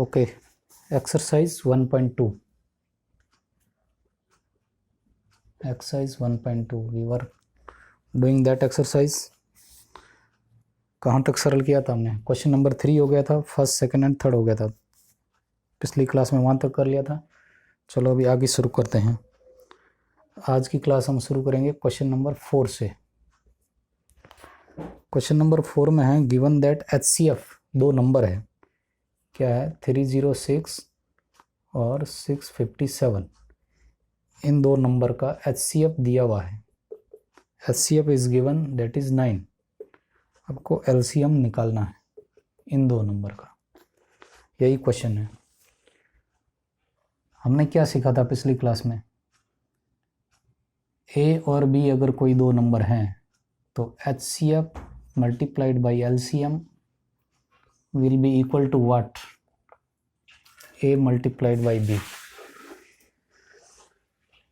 Okay, exercise 1.2. Exercise 1.2. We were doing that exercise. कहाँ तक सरल किया था हमने? क्वेश्चन नंबर 3 हो गया था, फर्स्ट सेकंड एंड थर्ड हो गया था पिछली क्लास में, वहाँ तक कर लिया था। चलो अभी आगे शुरू करते हैं। आज की क्लास हम शुरू करेंगे क्वेश्चन नंबर 4 से। क्वेश्चन नंबर 4 में है गिवन दैट HCF दो नंबर है, क्या है 306 और 657। इन दो नंबर का HCF दिया हुआ है। HCF is given that is 9। आपको LCM निकालना है इन दो नंबर का, यही क्वेश्चन है। हमने क्या सीखा था पिछली क्लास में? A और B अगर कोई दो नंबर हैं तो HCF multiplied by LCM will be equal to what? A multiplied by B।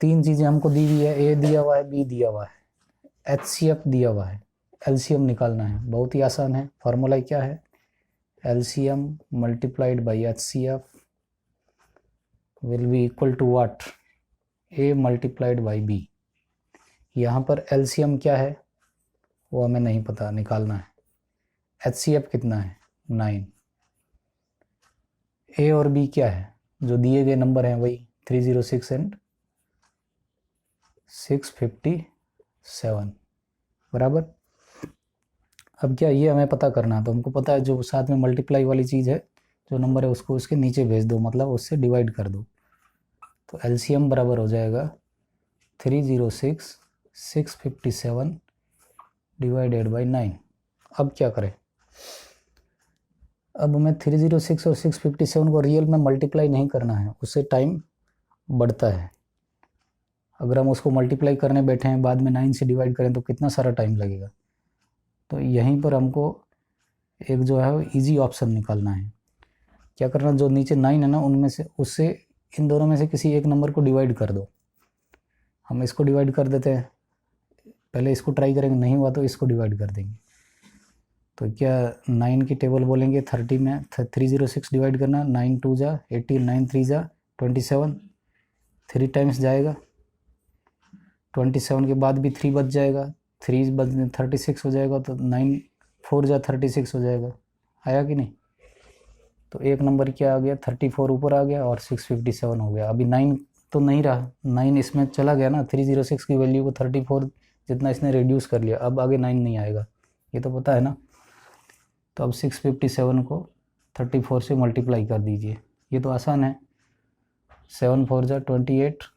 तीन चीज़ें हमको दी हुई है, A दिया हुआ है, B दिया हुआ है, HCF दिया हुआ है, LCM निकालना है। बहुत ही आसान है। फार्मूला क्या है? LCM multiplied by HCF will be equal to what? A multiplied by B। यहाँ पर LCM क्या है वो हमें नहीं पता, निकालना है। HCF कितना है? 9। A और B क्या है? जो दिए गए नंबर हैं वही 306 एंड 657 बराबर। अब क्या ये हमें पता करना है, तो हमको पता है जो साथ में मल्टीप्लाई वाली चीज़ है, जो नंबर है उसको उसके नीचे भेज दो, मतलब उससे डिवाइड कर दो। तो LCM बराबर हो जाएगा 306 657 डिवाइडेड बाई 9। अब क्या करें? अब हमें 306 और 657 को रियल में मल्टीप्लाई नहीं करना है, उससे टाइम बढ़ता है। अगर हम उसको मल्टीप्लाई करने बैठे हैं, बाद में 9 से डिवाइड करें तो कितना सारा टाइम लगेगा। तो यहीं पर हमको एक जो है इजी ऑप्शन निकालना है। क्या करना, जो नीचे 9 है ना, उनमें से उससे इन दोनों में से किसी एक नंबर को डिवाइड कर दो। हम इसको डिवाइड कर देते हैं, पहले इसको ट्राई करेंगे, नहीं हुआ तो इसको डिवाइड कर देंगे। तो क्या 9 की टेबल बोलेंगे 30 में 306 डिवाइड करना, 9 2 जा 18, 9 3 जा 27, 3 टाइम्स जाएगा, 27 के बाद भी 3 बच जाएगा, 3 बच 36 हो जाएगा, तो 9 4 जा 36 हो जाएगा। आया कि नहीं? तो एक नंबर क्या आ गया, 34 ऊपर आ गया और 657 हो गया। अभी 9 तो नहीं रहा, 9 इसमें चला गया ना, 306 की वैल्यू को 34 जितना इसने रिड्यूस कर लिया, अब आगे 9 नहीं आएगा, ये तो पता है ना। तो अब 657 को 34 से मल्टीप्लाई कर दीजिए, ये तो आसान है। 7 4 जा 28,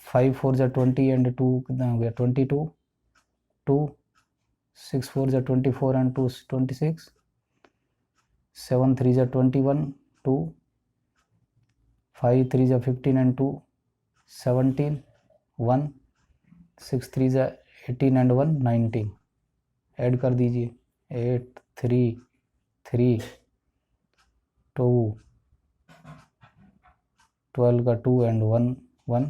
5 4 जा 20 एंड 2 कितना हो गया 22, 2 6 4 जा 24 एंड 2 26, 7 3 जा 21, 2 5 3 जा 15 एंड 2 17, 1 6 3 जा 18 एंड 1 19। ऐड कर दीजिए 8 3 3 2 12 का 2 एंड 1 1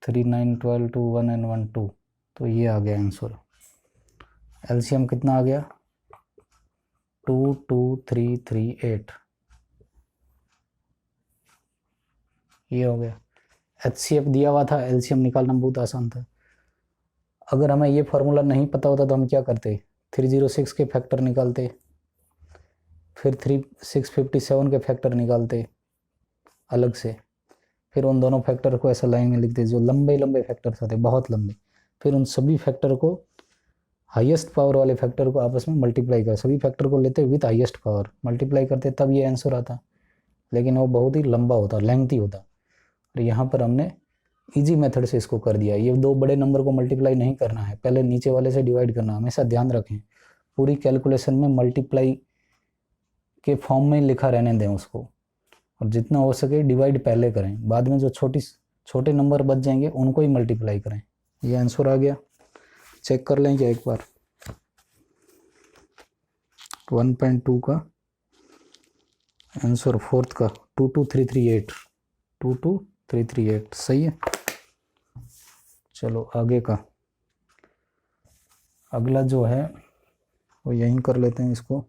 3 9 12 2 1 एंड 1 2। तो ये आ गया आंसर। LCM कितना आ गया? 2 2 3 3 8। ये हो गया। HCF दिया हुआ था, LCM निकालना बहुत आसान था। अगर हमें ये फार्मूला नहीं पता होता तो हम क्या करते? 306 के फैक्टर निकालते, फिर 657 के फैक्टर निकालते अलग से, फिर उन दोनों फैक्टर को ऐसा लाइन में लिखते जो लंबे लंबे फैक्टर्स होते, बहुत लंबे, फिर उन सभी फैक्टर को हाईएस्ट पावर वाले फैक्टर को आपस में मल्टीप्लाई कर, सभी फैक्टर को लेते विथ हाईएस्ट पावर मल्टीप्लाई करते, तब ये आंसर आता। लेकिन वो बहुत ही लंबा होता, लेंथी होता। और यहाँ पर हमने इजी मेथड से इसको कर दिया। ये दो बड़े नंबर को मल्टीप्लाई नहीं करना है, पहले नीचे वाले से डिवाइड करना। हमेशा ध्यान रखें, पूरी कैलकुलेशन में मल्टीप्लाई के फॉर्म में लिखा रहने दें उसको, और जितना हो सके डिवाइड पहले करें, बाद में जो छोटे नंबर बच जाएंगे उनको ही मल्टीप्लाई करें। ये आंसर आ गया, चेक कर लें क्या एक बार। 1.2 का आंसर, फोर्थ का 22338, 22338 सही है। चलो आगे का, अगला जो है वो यहीं कर लेते हैं इसको।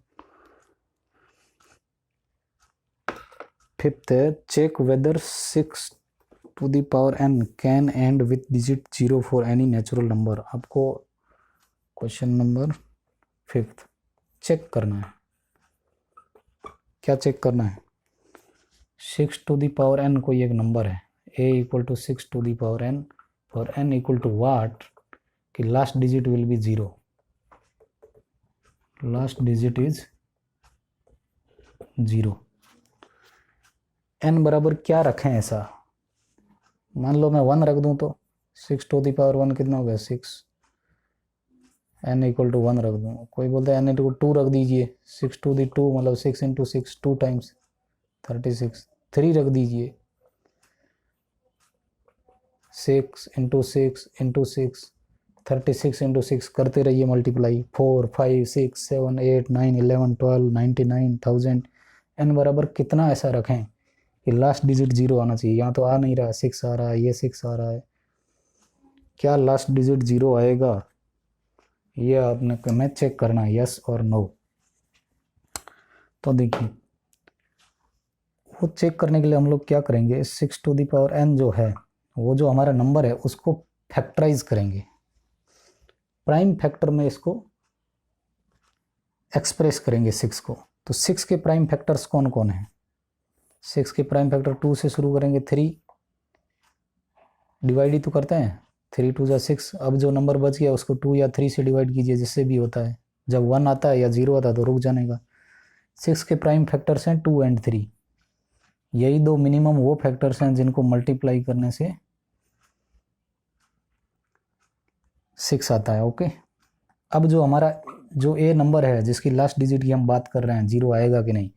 फिफ्थ है check whether 6n can end with digit 0 for any natural number. आपको क्वेश्चन नंबर 5 चेक करना है। क्या चेक करना है? 6n कोई एक नंबर है, a इक्वल टू 6n और n इक्वल टू वाट कि last digit will B 0, last digit is 0। n बराबर क्या रखें ऐसा? मान लो मैं 1 रख दूं तो 6n कितना हो गया 6, n इक्वल टू 1 रख दूं। कोई बोलता है n इक्वल टू 2 रख दीजिए, 6 मतलब 6 इंटू 6 2 टाइम्स 36। 3 रख दीजिए, 6 इंटू 6 इंटू 6 36 इंटू 6 करते रहिए मल्टीप्लाई। 4 5 6 7 8 9 11 12 99 1000। n बराबर कितना ऐसा रखें कि लास्ट डिजिट 0 आना चाहिए। यहाँ तो आ नहीं रहा, 6 आ रहा है, ये 6 आ रहा है। क्या लास्ट डिजिट 0 आएगा? ये आपने हमें चेक करना है, यस और नो। तो देखिए वो चेक करने के लिए हम लोग क्या करेंगे, 6n जो है वो जो हमारा नंबर है उसको फैक्टराइज करेंगे, प्राइम फैक्टर में इसको एक्सप्रेस करेंगे 6 को। तो 6 के प्राइम फैक्टर्स कौन कौन हैं? 6 के प्राइम फैक्टर 2 से शुरू करेंगे, 3 डिवाइड ही तो करते हैं, 3 2 6। अब जो नंबर बच गया उसको 2 या 3 से डिवाइड कीजिए, जिससे भी होता है। जब 1 आता है या 0 आता है तो रुक जाने का। 6 के प्राइम फैक्टर्स हैं 2 एंड 3। यही दो मिनिमम वो फैक्टर्स हैं जिनको मल्टीप्लाई करने से 6 आता है। ओके, अब जो हमारा जो ए नंबर है जिसकी लास्ट डिजिट की हम बात कर रहे हैं 0 आएगा कि नहीं,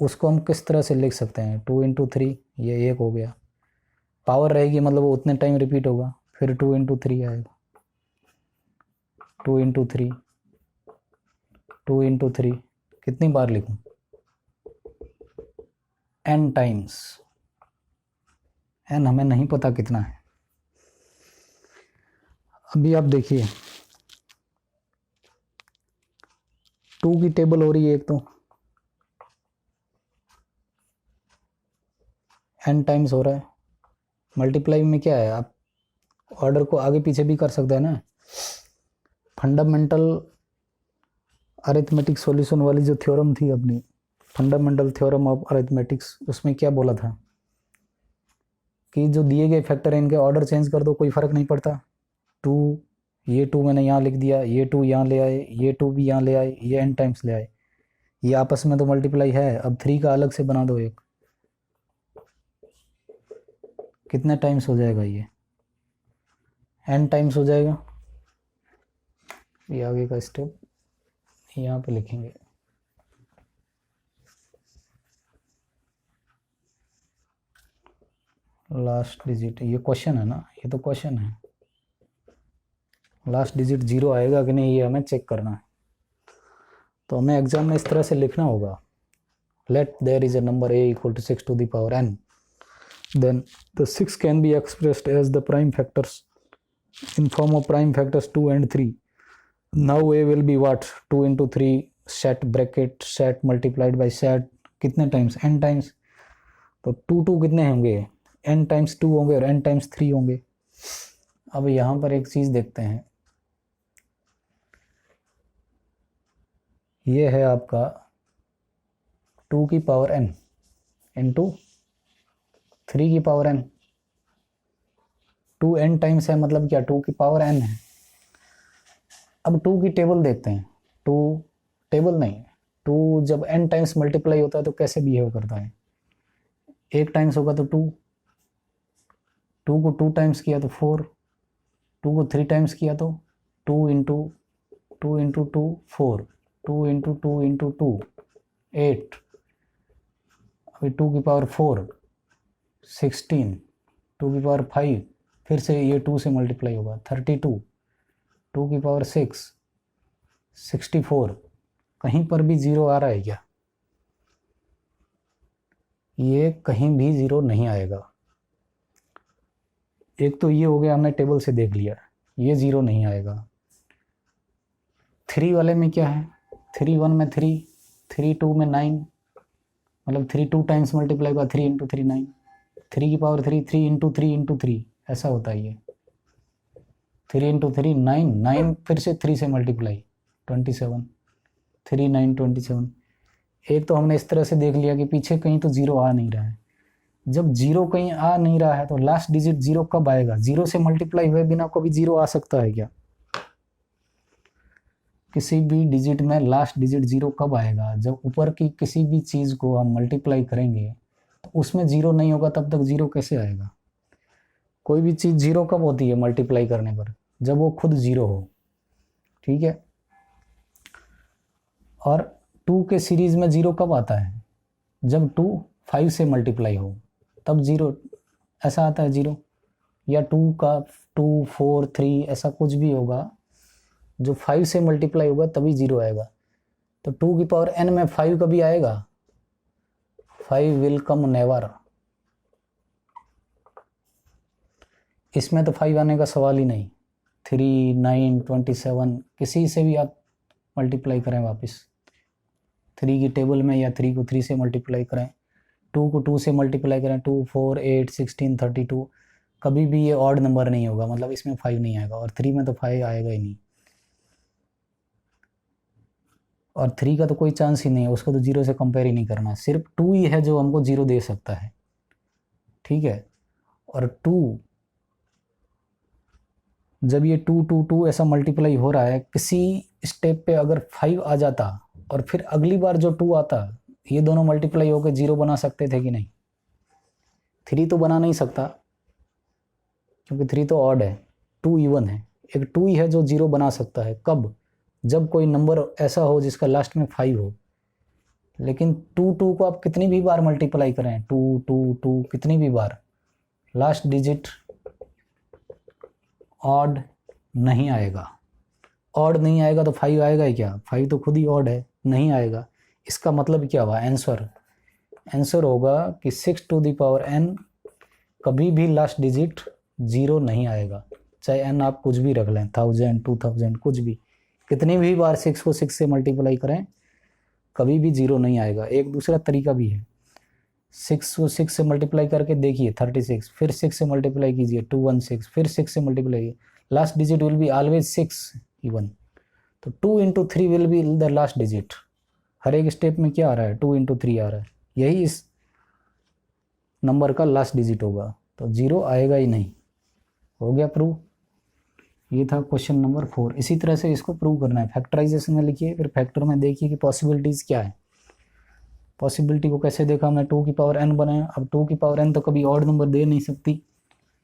उसको हम किस तरह से लिख सकते हैं? 2 इंटू 3, ये 1 हो गया। पावर रहेगी मतलब वो उतने टाइम रिपीट होगा, फिर 2 इंटू 3 आएगा, 2 इंटू 3, 2 इंटू 3। कितनी बार लिखूं? n times. n हमें नहीं पता कितना है। अभी आप देखिए 2 की टेबल हो रही है एक, तो n टाइम्स हो रहा है। मल्टीप्लाई में क्या है, आप ऑर्डर को आगे पीछे भी कर सकते हैं ना। फंडामेंटल अरिथमेटिक सॉल्यूशन वाली जो थ्योरम थी अपनी, फंडामेंटल थ्योरम ऑफ अरिथमेटिक्स, उसमें क्या बोला था कि जो दिए गए फैक्टर है इनके ऑर्डर चेंज कर दो, कोई फर्क नहीं पड़ता। 2, ये 2 मैंने यहाँ लिख दिया, ये 2 यहाँ ले आए, ये 2 भी यहाँ ले आए, ये n टाइम्स ले आए, ये आपस में तो मल्टीप्लाई है। अब 3 का अलग से बना दो एक, कितने टाइम्स हो जाएगा? ये n टाइम्स हो जाएगा। ये आगे का स्टेप यहाँ पे लिखेंगे। लास्ट डिजिट, ये क्वेश्चन है ना, ये तो क्वेश्चन है। लास्ट डिजिट 0 आएगा कि नहीं ये हमें चेक करना है। तो हमें एग्जाम में इस तरह से लिखना होगा, let there is a number a equal to 6n, then the 6 can be expressed as the prime factors in form of prime factors 2 and 3. Now a will be what? 2 into 3 set bracket set multiplied by set कितने times? n times. तो 2 कितने होंगे? n times 2 होंगे और n times 3 होंगे। अब यहाँ पर एक चीज़ देखते हैं, ये है आपका 2 की पावर n इंटू 3 की पावर n। 2n टाइम्स है मतलब क्या? 2 की पावर n है। अब 2 की टेबल देखते हैं। 2 टेबल नहीं, 2 जब n टाइम्स मल्टीप्लाई होता है तो कैसे बिहेव करता है? 1 टाइम्स होगा तो 2, 2 को 2 टाइम्स किया तो 4, 2 को 3 टाइम्स किया तो 2 इंटू 2 इंटू 2 4, 2 इंटू 2 इंटू 2 8, अभी 2 की पावर 4 16, 2 की पावर 5, फिर से ये 2 से मल्टीप्लाई होगा 32, 2 की पावर 6 64। कहीं पर भी 0 आ रहा है क्या? ये कहीं भी 0 नहीं आएगा। एक तो ये हो गया, हमने टेबल से देख लिया, ये 0 नहीं आएगा। 3 वाले में क्या है? 3 1 में 3, 3 2 में 9, मतलब 3 2 टाइम्स मल्टीप्लाई हुआ 3 इंटू 3 9, 3 की पावर 3 3 इंटू 3 इंटू 3 ऐसा होता है ये। 3 इंटू 3 9, 9 फिर से 3 से मल्टीप्लाई 27, 3 9 27। एक तो हमने इस तरह से देख लिया कि पीछे कहीं तो जीरो आ नहीं रहा है। जब जीरो कहीं आ नहीं रहा है तो लास्ट डिजिट जीरो कब आएगा? जीरो से मल्टीप्लाई हुए बिना कभी जीरो आ सकता है क्या? किसी भी डिजिट में लास्ट डिजिट जीरो कब आएगा? जब ऊपर की किसी भी चीज़ को हम मल्टीप्लाई करेंगे तो उसमें जीरो नहीं होगा, तब तक जीरो कैसे आएगा? कोई भी चीज़ जीरो कब होती है मल्टीप्लाई करने पर? जब वो खुद जीरो हो। ठीक है। और 2 के सीरीज में जीरो कब आता है? जब 2 5 से मल्टीप्लाई हो तब जीरो ऐसा आता है जीरो। या 2 का 2 4 3 ऐसा कुछ भी होगा, जो 5 से मल्टीप्लाई होगा तभी जीरो आएगा। तो 2 की पावर n में 5 कभी आएगा? 5 विल कम नेवर। इसमें तो 5 आने का सवाल ही नहीं। 3 9 27 किसी से भी आप मल्टीप्लाई करें वापस 3 की टेबल में, या 3 को 3 से मल्टीप्लाई करें, 2 को 2 से मल्टीप्लाई करें, 2 4 8 16 32, कभी भी ये ऑड नंबर नहीं होगा, मतलब इसमें 5 नहीं आएगा। और 3 में तो 5 आएगा ही नहीं। और 3 का तो कोई चांस ही नहीं है, उसको तो जीरो से कंपेयर ही नहीं करना। सिर्फ 2 ही है जो हमको जीरो दे सकता है। ठीक है। और 2 जब ये 2 2 2 ऐसा मल्टीप्लाई हो रहा है, किसी स्टेप पे अगर 5 आ जाता और फिर अगली बार जो 2 आता, ये दोनों मल्टीप्लाई होकर जीरो बना सकते थे कि नहीं? 3 तो बना नहीं सकता क्योंकि 3 तो ऑड है, 2 इवन है। एक 2 ही है जो जीरो बना सकता है। कब? जब कोई नंबर ऐसा हो जिसका लास्ट में 5 हो। लेकिन 2 2 को आप कितनी भी बार मल्टीप्लाई करें, 2 2 2 कितनी भी बार, लास्ट डिजिट ऑड नहीं आएगा। ऑड नहीं आएगा तो 5 आएगा ही क्या? 5 तो खुद ही ऑड है, नहीं आएगा। इसका मतलब क्या हुआ? आंसर होगा कि 6 टू द पावर n कभी भी लास्ट डिजिट जीरो नहीं आएगा। चाहे n आप कुछ भी रख लें, 1000 2000 कुछ भी, कितनी भी बार 6 को 6 से मल्टीप्लाई करें कभी भी जीरो नहीं आएगा। एक दूसरा तरीका भी है, 6 को 6 से मल्टीप्लाई करके देखिए 36, फिर 6 से मल्टीप्लाई कीजिए 216, फिर 6 से multiply, last digit will be always 6 even. तो 2 into 3 will be the last digit. हर एक स्टेप में क्या आ रहा है? 2 इंटू 3 आ रहा है, यही इस नंबर का लास्ट डिजिट होगा। तो जीरो आएगा ही नहीं। हो गया प्रूव। ये था क्वेश्चन नंबर 4। इसी तरह से इसको प्रूव करना है। फैक्टराइजेशन में लिखिए, फिर फैक्टर में देखिए कि पॉसिबिलिटीज़ क्या है। पॉसिबिलिटी को कैसे देखा हमने? 2 की पावर n बनाया। अब 2 की पावर n तो कभी ऑड नंबर दे नहीं सकती।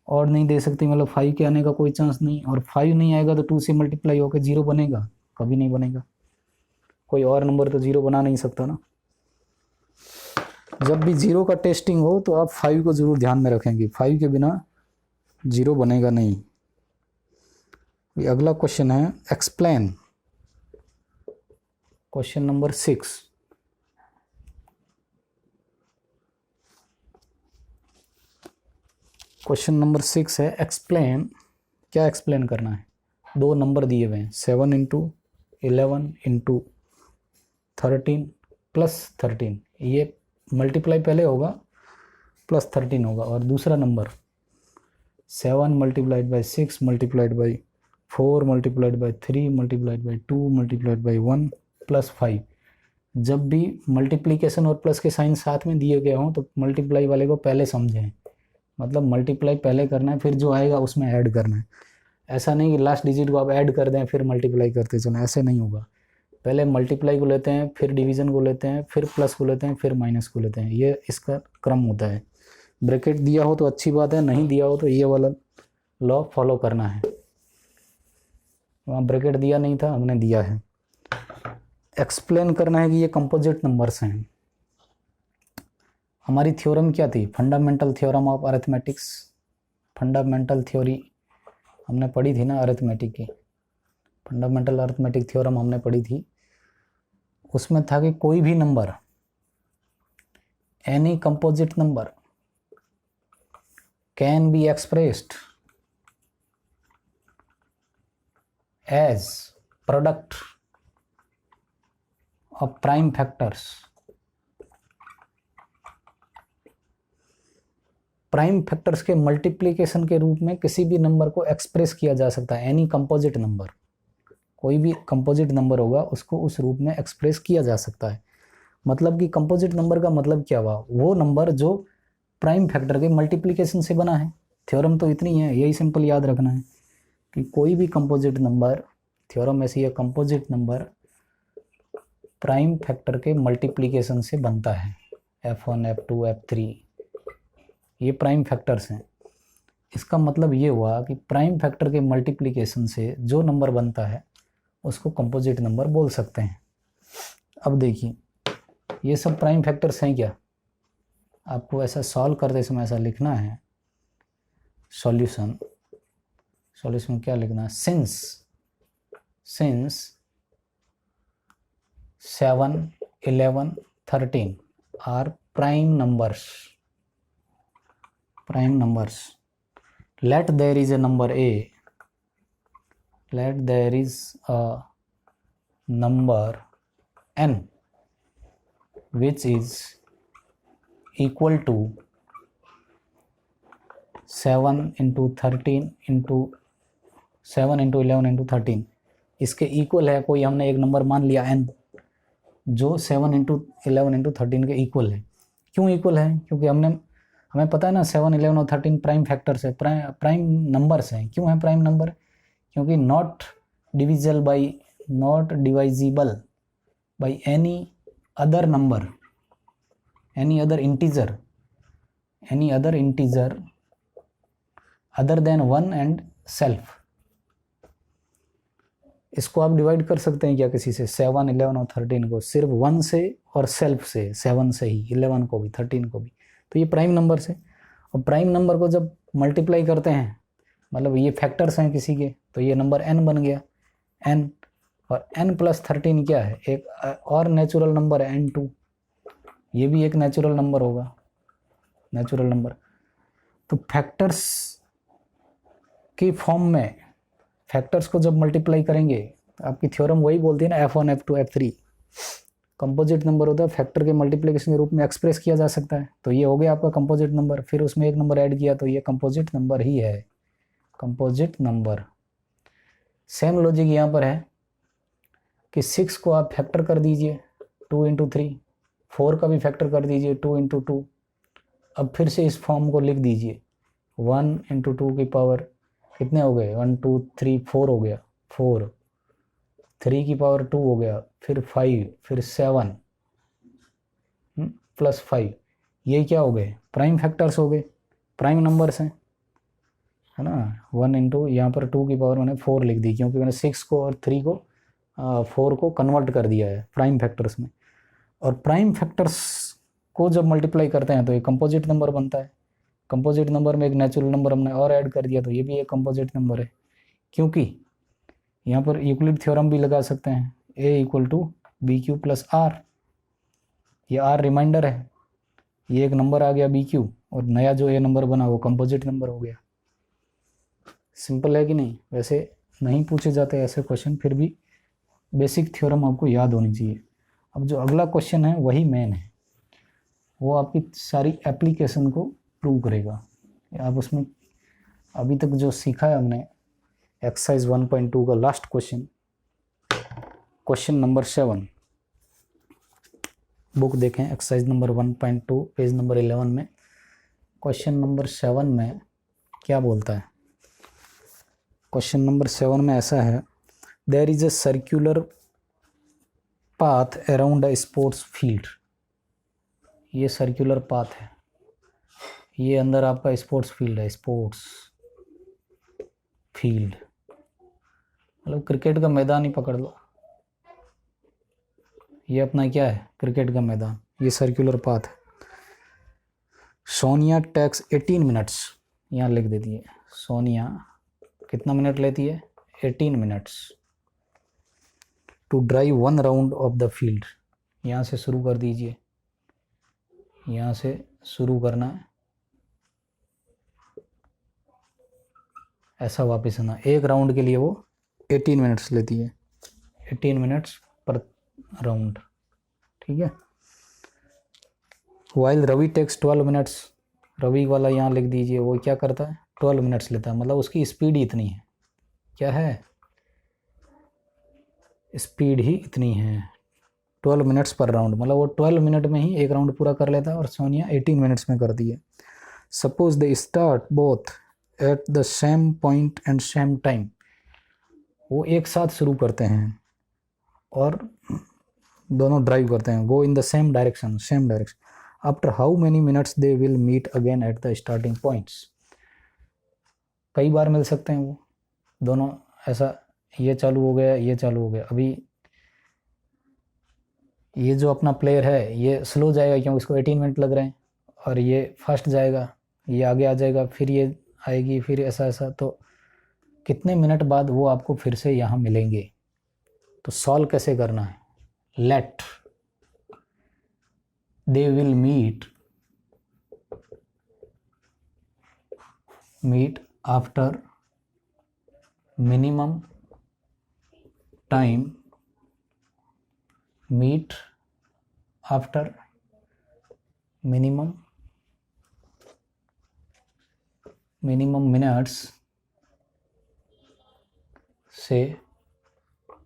ऑड नहीं दे सकती मतलब 5 के आने का कोई चांस नहीं, और 5 नहीं आएगा तो 2 से मल्टीप्लाई होकर जीरो बनेगा? कभी नहीं बनेगा। कोई और नंबर तो जीरो बना नहीं सकता ना। जब भी जीरो का टेस्टिंग हो तो आप 5 को ज़रूर ध्यान में रखेंगे, 5 के बिना जीरो बनेगा नहीं। ये अगला क्वेश्चन है explain. Question number 6। Question number 6 है एक्सप्लेन। क्या एक्सप्लेन करना है? दो नंबर दिए हुए हैं, 7 इंटू 11 इंटू 13 प्लस 13। ये मल्टीप्लाई पहले होगा, प्लस 13 होगा। और दूसरा number 7 multiplied by 6 multiplied by 4 multiplied by 3 multiplied by 2 multiplied by 1 plus 5। जब भी मल्टीप्लिकेशन और प्लस के साइन साथ में दिए गए हों तो मल्टीप्लाई वाले को पहले समझें। मतलब मल्टीप्लाई पहले करना है, फिर जो आएगा उसमें ऐड करना है। ऐसा नहीं कि लास्ट डिजिट को आप ऐड कर दें फिर मल्टीप्लाई करते चलें, ऐसे नहीं होगा। पहले मल्टीप्लाई को लेते हैं, फिर डिवीज़न को लेते हैं, फिर प्लस को लेते हैं, फिर माइनस को लेते हैं। ये इसका क्रम होता है। ब्रैकेट दिया हो तो अच्छी बात है, नहीं दिया हो तो ये वाला लॉ फॉलो करना है। वहाँ ब्रैकेट दिया नहीं था, हमने दिया है। एक्सप्लेन करना है कि ये कंपोजिट नंबर्स हैं। हमारी थ्योरम क्या थी? Fundamental theorem of arithmetics. Fundamental theory हमने पढ़ी थी ना अरिथमेटिक की। फंडामेंटल अरिथमेटिक थ्योरम हमने पढ़ी थी। उसमें था कि कोई भी number, any composite number can be expressed as product of prime factors prime factors के मल्टीप्लिकेशन के रूप में किसी भी नंबर को एक्सप्रेस किया जा सकता है। एनी कंपोजिट नंबर, कोई भी कंपोजिट नंबर होगा उसको उस रूप में एक्सप्रेस किया जा सकता है। मतलब कि कंपोजिट नंबर का मतलब क्या हुआ, वो नंबर जो प्राइम फैक्टर के मल्टीप्लिकेशन से बना है। थ्योरम तो इतनी है, यही सिंपल याद रखना है कि कोई भी कंपोजिट नंबर, थ्योरम ऐसी है, कंपोजिट नंबर प्राइम फैक्टर के मल्टीप्लिकेशन से बनता है। F1, F2, F3 ये प्राइम फैक्टर्स हैं। इसका मतलब ये हुआ कि प्राइम फैक्टर के मल्टीप्लिकेशन से जो नंबर बनता है उसको कंपोजिट नंबर बोल सकते हैं। अब देखिए ये सब प्राइम फैक्टर्स हैं क्या, आपको ऐसा सॉल्व करते समय ऐसा लिखना है, सॉल्यूशन क्या लिखना है, since 7, 11, 13 are prime numbers, let there is a number a, let there is a number n which is equal to 7 into 13 into 7 into 11 into 13 इसके इक्वल है। कोई हमने एक नंबर मान लिया n जो 7 into 11 into 13 के इक्वल है। क्यों इक्वल है, क्योंकि हमें पता है ना 7, 11 और 13 प्राइम फैक्टर्स है, प्राइम नंबर्स हैं। क्यों है प्राइम नंबर, क्योंकि not divisible by any other number, any other integer other than 1 and self. इसको आप डिवाइड कर सकते हैं क्या किसी से, 7, 11 और 13 को सिर्फ 1 से और सेल्फ से, 7 से ही, 11 को भी 13 को भी। तो ये प्राइम नंबर से, और प्राइम नंबर को जब मल्टीप्लाई करते हैं, मतलब ये फैक्टर्स हैं किसी के, तो ये नंबर n बन गया, n, और n प्लस 13 क्या है, एक और नेचुरल नंबर है n2, ये भी एक नेचुरल नंबर होगा, नेचुरल नंबर। तो फैक्टर्स की फॉर्म में फैक्टर्स को जब मल्टीप्लाई करेंगे, आपकी थ्योरम वही बोलती है ना, F1, F2, F3 composite number होता है, फैक्टर के मल्टीप्लिकेशन के रूप में एक्सप्रेस किया जा सकता है। तो ये हो गया आपका कंपोजिट नंबर, फिर उसमें एक नंबर ऐड किया तो ये कंपोजिट नंबर ही है, कंपोजिट नंबर। सेम लॉजिक यहाँ पर है कि 6 को आप फैक्टर कर दीजिए 2 into 3, 4 का भी फैक्टर कर दीजिए 2 into 2। अब फिर से इस फॉर्म को लिख दीजिए, 1 into 2 की पावर कितने हो गए, 1, 2, 3, 4 हो गया, 4, 3 की पावर 2 हो गया, फिर 5, फिर 7 प्लस 5, ये क्या हो गए, प्राइम फैक्टर्स हो गए, प्राइम नंबर्स हैं, है ना। 1 into यहाँ पर 2 की पावर मैंने 4 लिख दी, क्योंकि मैंने 6 को और 3 को 4 को कन्वर्ट कर दिया है प्राइम फैक्टर्स में। और प्राइम फैक्टर्स को जब मल्टीप्लाई करते हैं तो एक कंपोजिट नंबर बनता है। कंपोजिट नंबर में एक नेचुरल नंबर हमने और ऐड कर दिया तो ये भी एक कंपोजिट नंबर है, क्योंकि यहाँ पर यूक्लिड थ्योरम भी लगा सकते हैं, a = BQ + R। ये R रिमाइंडर है, ये एक नंबर आ गया BQ, और नया जो a नंबर बना वो कंपोजिट नंबर हो गया। सिंपल है कि नहीं। वैसे नहीं पूछे जाते ऐसे क्वेश्चन, फिर भी बेसिक थ्योरम आपको याद होनी चाहिए। अब जो अगला क्वेश्चन है वही मेन है, वो आपकी सारी एप्लीकेशन को प्रूव करेगा। आप उसमें अभी तक जो सीखा है हमने, एक्सरसाइज 1.2 का last question, question number 7, book देखें एक्सरसाइज नंबर 1.2 पेज नंबर 11 में, क्वेश्चन नंबर 7 में क्या बोलता है। क्वेश्चन नंबर 7 में ऐसा है, there is a circular path around a sports field. ये सर्कुलर पाथ है, ये अंदर आपका स्पोर्ट्स फील्ड है, स्पोर्ट्स फील्ड मतलब क्रिकेट का मैदान ही पकड़ लो, ये अपना क्या है, क्रिकेट का मैदान। ये सर्कुलर पाथ है। सोनिया टेक्स 18 मिनट्स, यहाँ लिख देती है, सोनिया कितना मिनट लेती है, 18 minutes to drive 1 round of the field. यहाँ से शुरू कर दीजिए, यहाँ से शुरू करना है, ऐसा वापस आना। एक राउंड के लिए वो 18 मिनट्स लेती है, 18 मिनट्स पर राउंड, ठीक है। While Ravi takes 12 minutes Ravi वाला यहाँ लिख दीजिए, वो क्या करता है 12 मिनट्स लेता है, मतलब उसकी स्पीड ही इतनी है, क्या है स्पीड ही इतनी है 12 मिनट्स पर राउंड, मतलब वो 12 मिनट में ही एक राउंड पूरा कर लेता है और सोनिया 18 मिनट्स में करती है। Suppose they start both at the same point and same time, वो एक साथ शुरू करते हैं और दोनों ड्राइव करते हैं, go in the same direction, after how many minutes they will meet again at the starting points. कई बार मिल सकते हैं वो दोनों, ऐसा ये चालू हो गया, ये चालू हो गया। अभी ये जो अपना प्लेयर है ये स्लो जाएगा क्योंकि इसको 18 मिनट लग रहे हैं, और ये फास्ट जाएगा, ये आगे आ जाएगा, फिर ये आएगी, फिर ऐसा, तो कितने मिनट बाद वो आपको फिर से यहाँ मिलेंगे। तो सॉल्व कैसे करना है, let they will meet after minimum time, meet after minimum minutes से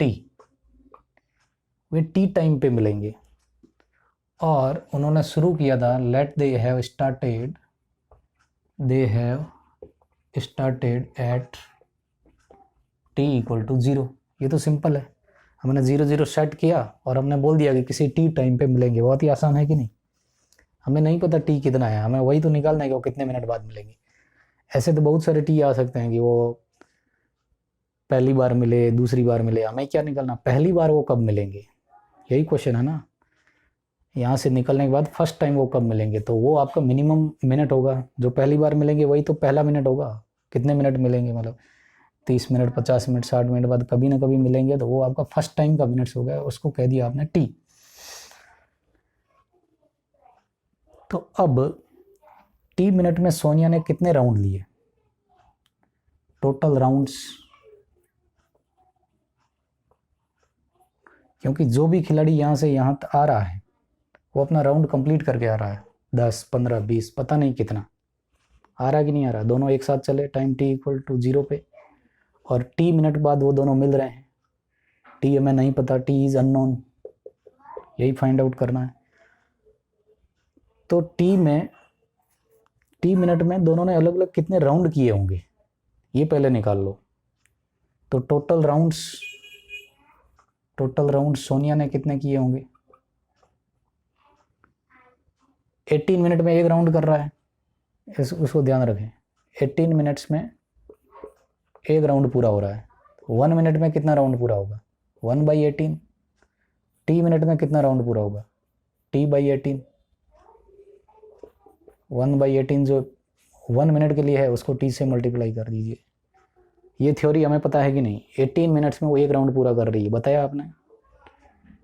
टी, वे टी टाइम पे मिलेंगे। और उन्होंने शुरू किया था let they have started at T equal to 0। ये तो सिंपल है, हमने 0 सेट किया और हमने बोल दिया कि किसी टी टाइम पे मिलेंगे। बहुत ही आसान है कि नहीं, हमें नहीं पता टी कितना है, हमें वही तो निकालना है कि वो कितने मिनट बाद मिलेंगे। ऐसे तो बहुत सारे टी आ सकते हैं कि वो पहली बार मिले, दूसरी बार मिले, हमें क्या निकालना पहली बार वो कब मिलेंगे, यही क्वेश्चन है ना। यहाँ से निकलने के बाद फर्स्ट टाइम वो कब मिलेंगे, तो वो आपका मिनिमम मिनट होगा, जो पहली बार मिलेंगे वही तो पहला मिनट होगा। कितने मिनट मिलेंगे, मतलब 30 मिनट, 50 मिनट, 60 मिनट बाद कभी ना कभी मिलेंगे, तो वो आपका फर्स्ट टाइम का मिनट्स हो गया, उसको कह दिया आपने टी। तो अब टी मिनट में सोनिया ने कितने राउंड लिए, टोटल राउंड्स, क्योंकि जो भी खिलाड़ी यहाँ से यहाँ आ रहा है वो अपना राउंड कंप्लीट करके आ रहा है, 10, 15, 20, पता नहीं कितना आ रहा कि नहीं आ रहा, दोनों एक साथ चले टाइम टी इक्वल टू 0 पे, और टी मिनट बाद वो दोनों मिल रहे हैं। टी हमें नहीं पता, टी इज़ अननोन, यही फाइंड आउट करना है। तो टी मिनट में दोनों ने अलग अलग कितने राउंड किए होंगे ये पहले निकाल लो। तो टोटल राउंड सोनिया ने कितने किए होंगे, 18 मिनट में एक राउंड कर रहा है, उसको ध्यान रखें, 18 मिनट्स में एक राउंड पूरा हो रहा है। 1 मिनट में कितना राउंड पूरा होगा, 1/18। टी मिनट में कितना राउंड पूरा होगा, t/18। 1/18 जो 1 मिनट के लिए है उसको t से मल्टीप्लाई कर दीजिए। ये थ्योरी हमें पता है कि नहीं, 18 मिनट्स में वो एक राउंड पूरा कर रही है, बताया आपने।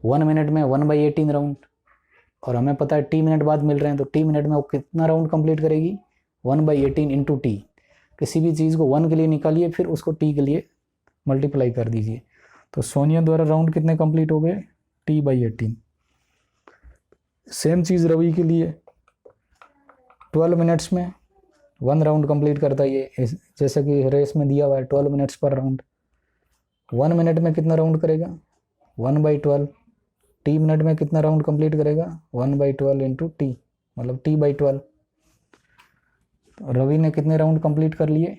1 मिनट में 1/18 राउंड, और हमें पता है टी मिनट बाद मिल रहे हैं, तो टी मिनट में वो कितना राउंड कंप्लीट करेगी, 1/18 इंटू टी। किसी भी चीज़ को 1 के लिए निकालिए, फिर उसको टी के लिए मल्टीप्लाई कर दीजिए। तो सोनिया द्वारा राउंड कितने कंप्लीट हो गए, t/18। सेम चीज़ रवि के लिए, 12 मिनट्स में 1 राउंड कंप्लीट करता है ये, जैसे कि रेस में दिया हुआ है 12 मिनट्स पर राउंड। 1 मिनट में कितना राउंड करेगा, 1/12। टी मिनट में कितना राउंड कंप्लीट करेगा, 1/12 इंटू टी, मतलब t/12। रवि ने कितने राउंड कंप्लीट कर लिए,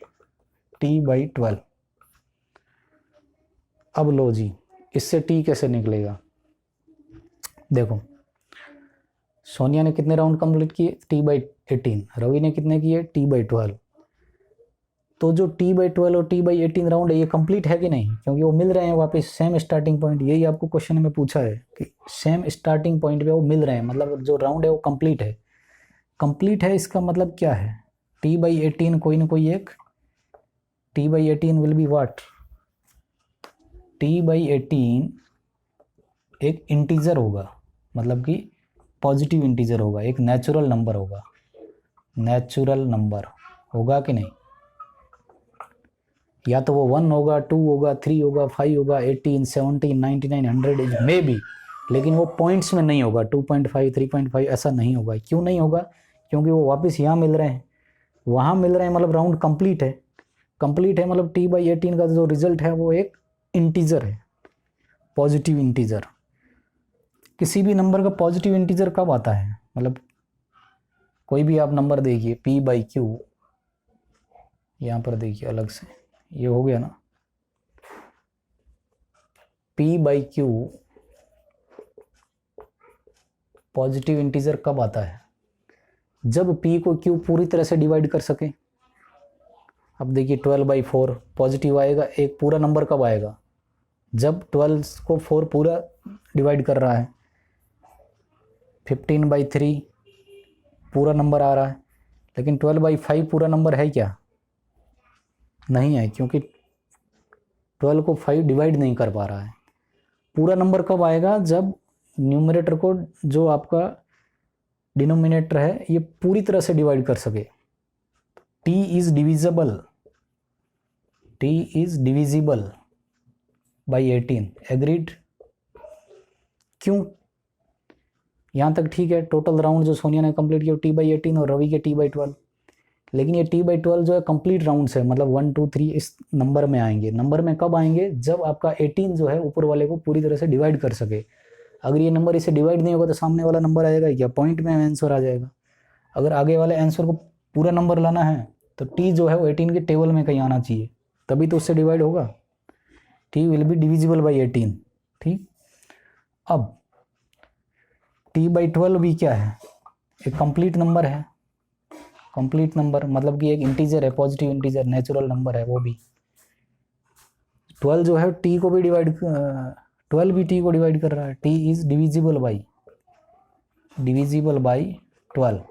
t/12। अब लो जी, इससे टी कैसे निकलेगा, देखो सोनिया ने कितने राउंड कंप्लीट किए, t/18, रवि ने कितने किए, t/12। तो जो t/12 और t/18 राउंड है ये कंप्लीट है कि नहीं, क्योंकि वो मिल रहे हैं वापस सेम स्टार्टिंग पॉइंट। यही आपको क्वेश्चन में पूछा है कि सेम स्टार्टिंग पॉइंट पे वो मिल रहे हैं, मतलब जो राउंड है वो कंप्लीट है। कंप्लीट है इसका मतलब क्या है, t/18 कोई ना कोई एक, t/18 will be what, t/18 एक इंटीजर होगा, मतलब कि पॉजिटिव इंटीजर होगा, एक नेचुरल नंबर होगा, नेचुरल नंबर होगा कि नहीं। या तो वो 1 होगा, 2 होगा, 3 होगा, 5 होगा, 18, 17, 99, 100 मे बी, लेकिन वो पॉइंट्स में नहीं होगा, 2.5, 3.5 ऐसा नहीं होगा। क्यों नहीं होगा, क्योंकि वो वापस यहाँ मिल रहे हैं, वहाँ मिल रहे हैं, मतलब राउंड कंप्लीट है। कंप्लीट है मतलब t/18 का जो रिजल्ट है वो एक इंटीजर है, पॉजिटिव इंटीजर। किसी भी नंबर का पॉजिटिव इंटीजर कब आता है, मतलब कोई भी आप नंबर देखिए p/q, यहाँ पर देखिए अलग से, ये हो गया ना, p/q पॉजिटिव इंटीजर कब आता है, जब p को q पूरी तरह से डिवाइड कर सके। अब देखिए 12/4 पॉजिटिव आएगा, एक पूरा नंबर कब आएगा, जब 12 को 4 पूरा डिवाइड कर रहा है। 15/3 पूरा नंबर आ रहा है, लेकिन 12/5 पूरा नंबर है क्या, नहीं है, क्योंकि 12 को 5 डिवाइड नहीं कर पा रहा है। पूरा नंबर कब आएगा, जब न्यूमरेटर को, जो आपका डिनोमिनेटर है, ये पूरी तरह से डिवाइड कर सके। t is divisible by 18, agreed. क्यों, यहाँ तक ठीक है, टोटल राउंड जो सोनिया ने कंप्लीट किया t/18 और रवि के t/12, लेकिन ये t/12 जो है कंप्लीट राउंड है, मतलब 1 2 3 इस नंबर में आएंगे। नंबर में कब आएंगे, जब आपका 18 जो है ऊपर वाले को पूरी तरह से डिवाइड कर सके। अगर ये नंबर इसे डिवाइड नहीं होगा तो सामने वाला नंबर आएगा क्या, पॉइंट में आंसर आ जाएगा। अगर आगे वाले आंसर को पूरा नंबर लाना है तो t जो है वो 18 के टेबल में कहीं आना चाहिए, तभी तो उससे डिवाइड होगा। t will be divisible by 18, ठीक। अब t/12 भी क्या है, एक कंप्लीट नंबर है। कंप्लीट नंबर मतलब कि एक इंटीजर है, पॉजिटिव इंटीजर, नेचुरल नंबर है वो भी। 12 जो है t को भी डिवाइड, 12 भी t को डिवाइड कर रहा है। t is divisible by 12।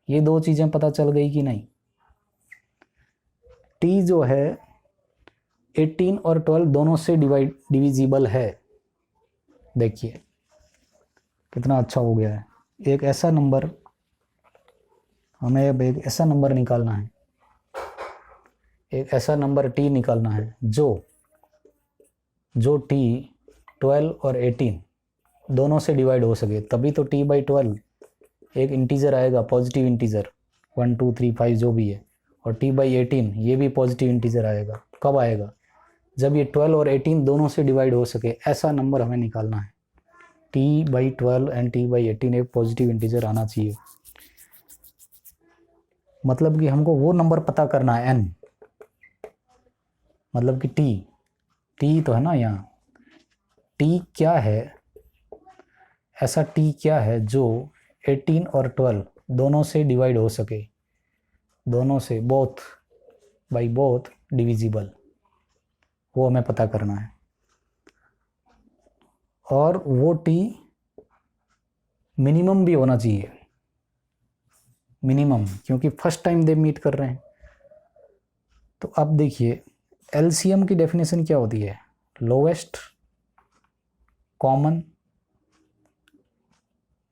ये दो चीज़ें पता चल गई कि नहीं। t जो है 18 और 12 दोनों से डिविजिबल है। देखिए कितना अच्छा हो गया है। एक ऐसा नंबर, हमें अब एक ऐसा नंबर निकालना है, एक ऐसा नंबर t निकालना है जो t 12 और 18 दोनों से डिवाइड हो सके, तभी तो t/12 एक इंटीजर आएगा, पॉजिटिव इंटीजर 1 2 3 5 जो भी है, और t/18 ये भी पॉजिटिव इंटीजर आएगा। कब आएगा, जब ये 12 और 18 दोनों से डिवाइड हो सके, ऐसा नंबर हमें निकालना है। t/12 एंड t/18 एक पॉजिटिव इंटीजर आना चाहिए। मतलब कि हमको वो नंबर पता करना है n, मतलब कि t तो है ना यहाँ, t क्या है, ऐसा t क्या है जो 18 और 12 दोनों से डिवाइड हो सके, दोनों से, बोथ डिविजिबल, वो हमें पता करना है। और वो t मिनिमम भी होना चाहिए, मिनिमम, क्योंकि फर्स्ट टाइम दे मीट कर रहे हैं। तो अब देखिए एलसीएम की डेफिनेशन क्या होती है, लोवेस्ट कॉमन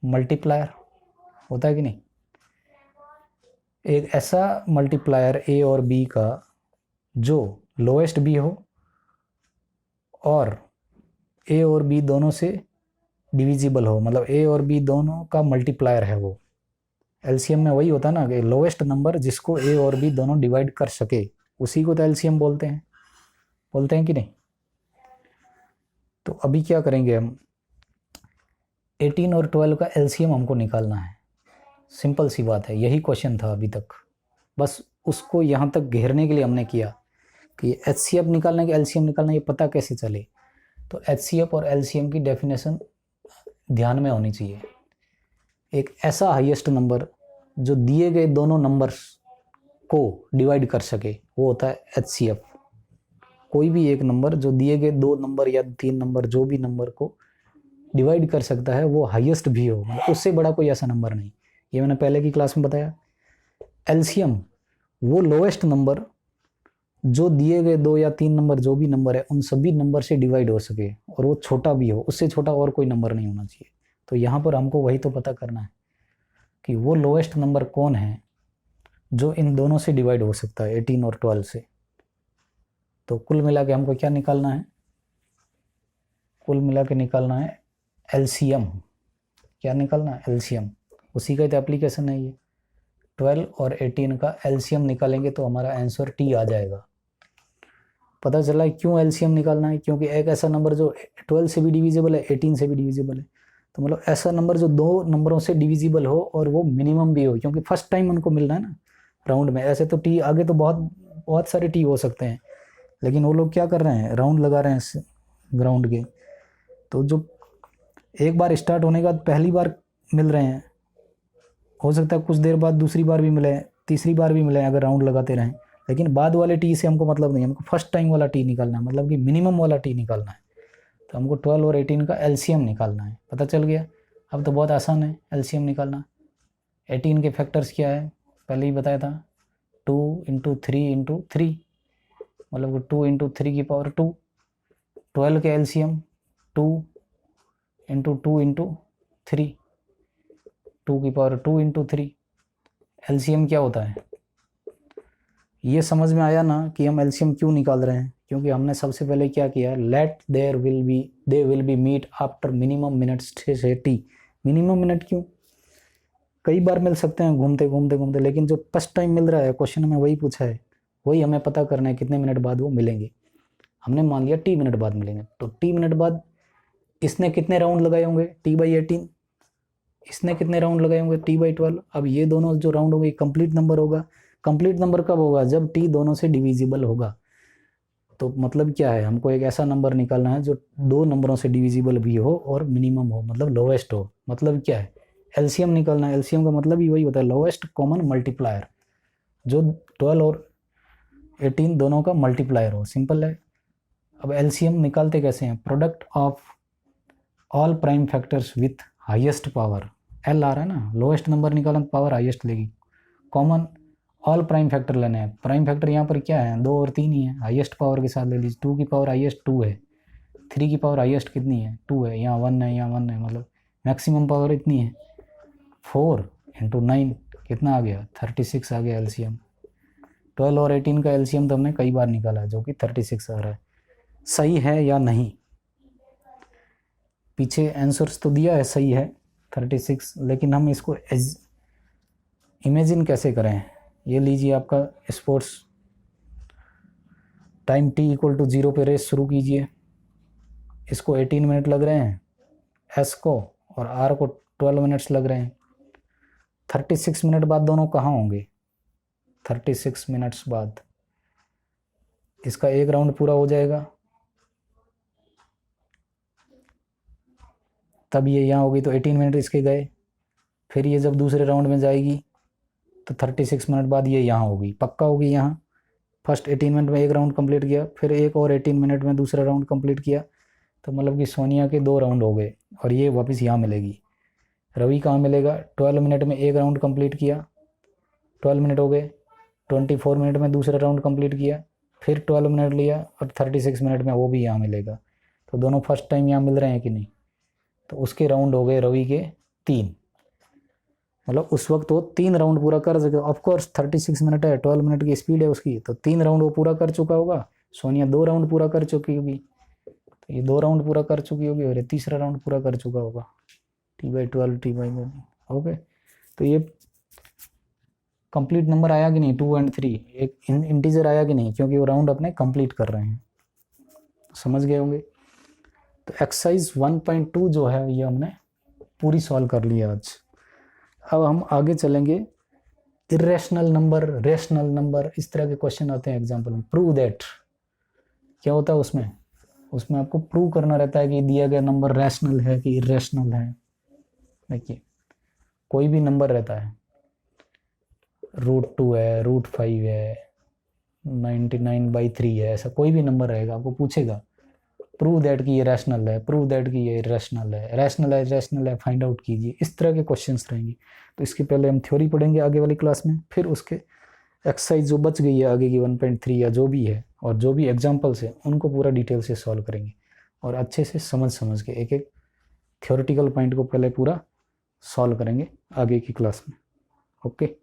मल्टीप्लायर होता है कि नहीं। एक ऐसा मल्टीप्लायर a और b का जो लोएस्ट भी हो और a और b दोनों से डिविजिबल हो, मतलब a और b दोनों का मल्टीप्लायर है वो। एलसीएम में वही होता है ना कि लोएस्ट नंबर जिसको a और b दोनों डिवाइड कर सके, उसी को तो एलसीएम बोलते हैं कि नहीं। तो अभी क्या करेंगे हम, 18 और 12 का एलसीएम हमको निकालना है। सिंपल सी बात है, यही क्वेश्चन था अभी तक, बस उसको यहाँ तक घेरने के लिए हमने किया कि एचसीएफ निकालना है कि एलसीएम निकालना है, ये पता कैसे चले। तो एचसीएफ और एलसीएम की डेफिनेशन ध्यान में होनी चाहिए। एक ऐसा हाईएस्ट नंबर जो दिए गए दोनों नंबर्स को डिवाइड कर सके, वो होता है एचसीएफ। कोई भी एक नंबर जो दिए गए 2 नंबर या 3 नंबर, जो भी नंबर को डिवाइड कर सकता है, वो हाईएस्ट भी हो, मतलब उससे बड़ा कोई ऐसा नंबर नहीं। ये मैंने पहले की क्लास में बताया। एलसीएम वो लोएस्ट नंबर जो दिए गए 2 या 3 नंबर, जो भी नंबर है, उन सभी नंबर से डिवाइड हो सके, और वो छोटा भी हो, उससे छोटा और कोई नंबर नहीं होना चाहिए। तो यहाँ पर हमको वही तो पता करना है कि वो लोएस्ट नंबर कौन है जो इन दोनों से डिवाइड हो सकता है, 18 और 12 से। तो कुल मिला के हमको क्या निकालना है, कुल मिला के निकालना है एलसीएम। क्या निकालना है, एलसीएम। उसी का तो एप्लीकेशन है ये। 12 और 18 का एलसीएम निकालेंगे तो हमारा आंसर टी आ जाएगा। पता चला है क्यों एलसीएम निकालना है, क्योंकि एक ऐसा नंबर जो 12 से भी डिविजिबल है, 18 से भी डिविजिबल है, तो मतलब ऐसा नंबर जो दो नंबरों से डिविजिबल हो और वो मिनिमम भी हो, क्योंकि फर्स्ट टाइम उनको मिलना है ना राउंड में। ऐसे तो टी आगे तो बहुत बहुत सारे टी हो सकते हैं, लेकिन वो लोग क्या कर रहे हैं, राउंड लगा रहे हैं ग्राउंड के। तो जो एक बार स्टार्ट होने के बाद पहली बार मिल रहे हैं, हो सकता है कुछ देर बाद दूसरी बार भी मिले, तीसरी बार भी मिले अगर राउंड लगाते रहें, लेकिन बाद वाले टी से हमको मतलब नहीं है, हमको फर्स्ट टाइम वाला टी निकालना है, मतलब कि मिनिमम वाला टी निकालना है। तो हमको 12 और 18 का एलसीएम निकालना है। पता चल गया, अब तो बहुत आसान है एलसीएम निकालना। 18 के फैक्टर्स क्या है, पहले ही बताया था, 2 इंटू 3 इंटू 3, मतलब 2 इंटू 3 की पावर 2। 12 के एलसीएम 2 इंटू 2 इंटू 3, 2 की पावर 2 इंटू 3। एलसीएम क्या होता है, ये समझ में आया ना कि हम एलसीएम क्यों निकाल रहे हैं। क्योंकि हमने सबसे पहले क्या किया, let they will be meet after minimum minutes से टी। मिनिमम मिनट क्यों, कई बार मिल सकते हैं घूमते घूमते घूमते, लेकिन जो फर्स्ट टाइम मिल रहा है क्वेश्चन में वही पूछा है, वही हमें पता करना है कितने मिनट बाद वो मिलेंगे। हमने मान लिया टी मिनट बाद मिलेंगे, तो टी मिनट बाद इसने कितने राउंड लगाए होंगे, t/18, इसने कितने राउंड लगाए होंगे, t/12। अब ये दोनों जो राउंड होंगे कंप्लीट नंबर होगा। कंप्लीट नंबर कब होगा, जब टी दोनों से डिविजिबल होगा। तो मतलब क्या है, हमको एक ऐसा नंबर निकालना है जो दो नंबरों से डिविजिबल भी हो और मिनिमम हो, मतलब लोएस्ट हो। मतलब क्या है, एलसीएम निकालना है। एलसीएम का मतलब ही वही होता है, लोएस्ट कॉमन मल्टीप्लायर, जो 12 और 18 दोनों का मल्टीप्लायर हो। सिंपल है। अब एलसीएम निकालते कैसे हैं, product of all prime factors with highest power, L आ रहा है ना, लोएस्ट नंबर निकालना पावर हाईएस्ट लेगी। कॉमन ऑल प्राइम फैक्टर लेने हैं। प्राइम फैक्टर यहाँ पर क्या है, 2 और 3 ही है, हाईएस्ट पावर के साथ ले लीजिए। 2 की पावर हाईएस्ट 2 है, 3 की पावर हाईएस्ट कितनी है, 2 है, यहाँ 1 है, यहाँ 1 है, मतलब मैक्सिमम पावर इतनी है। 4 इंटू 9 कितना आ गया, 36 आ गया एलसीएम। 12 और 18 का एलसीएम तो हमने कई बार निकाला है, जो कि 36 आ रहा है। सही है या नहीं, पीछे आंसर्स तो दिया है, सही है 36, लेकिन हम इसको इमेजिन कैसे करें। ये लीजिए आपका स्पोर्ट्स टाइम t=0 पे रेस शुरू कीजिए। इसको 18 मिनट लग रहे हैं एस को, और आर को 12 मिनट्स लग रहे हैं। 36 मिनट बाद दोनों कहाँ होंगे, 36 मिनट्स बाद इसका एक राउंड पूरा हो जाएगा, तब ये यहाँ होगी, तो 18 मिनट इसके गए। फिर ये जब दूसरे राउंड में जाएगी तो 36 मिनट बाद ये यहाँ होगी, पक्का होगी यहाँ। फर्स्ट 18 मिनट में एक राउंड कंप्लीट किया, फिर एक और 18 मिनट में दूसरा राउंड कंप्लीट किया, तो मतलब कि सोनिया के 2 राउंड हो गए, और ये वापस यहाँ मिलेगी। रवि कहाँ मिलेगा, 12 मिनट में एक राउंड कंप्लीट किया, 12 मिनट हो गए। 24 मिनट में दूसरा राउंड कंप्लीट किया, फिर 12 मिनट लिया, और 36 मिनट में वो भी यहाँ मिलेगा। तो दोनों फर्स्ट टाइम यहाँ मिल रहे हैं कि नहीं, तो उसके राउंड हो गए रवि के 3, मतलब उस वक्त वो 3 राउंड पूरा कर सके। ऑफकोर्स 36 मिनट है, 12 मिनट की स्पीड है उसकी, तो 3 राउंड वो पूरा कर चुका होगा। सोनिया 2 राउंड पूरा कर चुकी होगी, तो ये 2 राउंड पूरा कर चुकी होगी, और ये तीसरा राउंड पूरा कर चुका होगा। t/12 t/12 okay. तो ये कंप्लीट नंबर आया कि नहीं, 2 और 3 एक इंटीजर आया कि नहीं, क्योंकि वो राउंड अपने कंप्लीट कर रहे हैं। समझ गए होंगे। तो एक्सरसाइज 1.2 जो है ये हमने पूरी सॉल्व कर लिया आज। अब हम आगे चलेंगे, इरेशनल नंबर, रेशनल नंबर, इस तरह के क्वेश्चन आते हैं एग्जाम्पल में। प्रूव दैट क्या होता है उसमें आपको प्रूव करना रहता है कि दिया गया नंबर रैशनल है कि इरेशनल है। देखिए कोई भी नंबर रहता है, √2 है, √5 है, 99/3 है, ऐसा कोई भी नंबर रहेगा, आपको पूछेगा प्रूव दैट कि ये रैशनल है, प्रूव दैट कि ये इरेशनल है, रैशनल है, फाइंड आउट कीजिए। इस तरह के क्वेश्चंस रहेंगे। तो इसके पहले हम थ्योरी पढ़ेंगे आगे वाली क्लास में, फिर उसके एक्सरसाइज जो बच गई है आगे की 1.3 या जो भी है, और जो भी एग्जाम्पल्स है उनको पूरा डिटेल से सॉल्व करेंगे, और अच्छे से समझ के एक एक थ्योरेटिकल पॉइंट को पहले पूरा सॉल्व करेंगे आगे की क्लास में। ओके।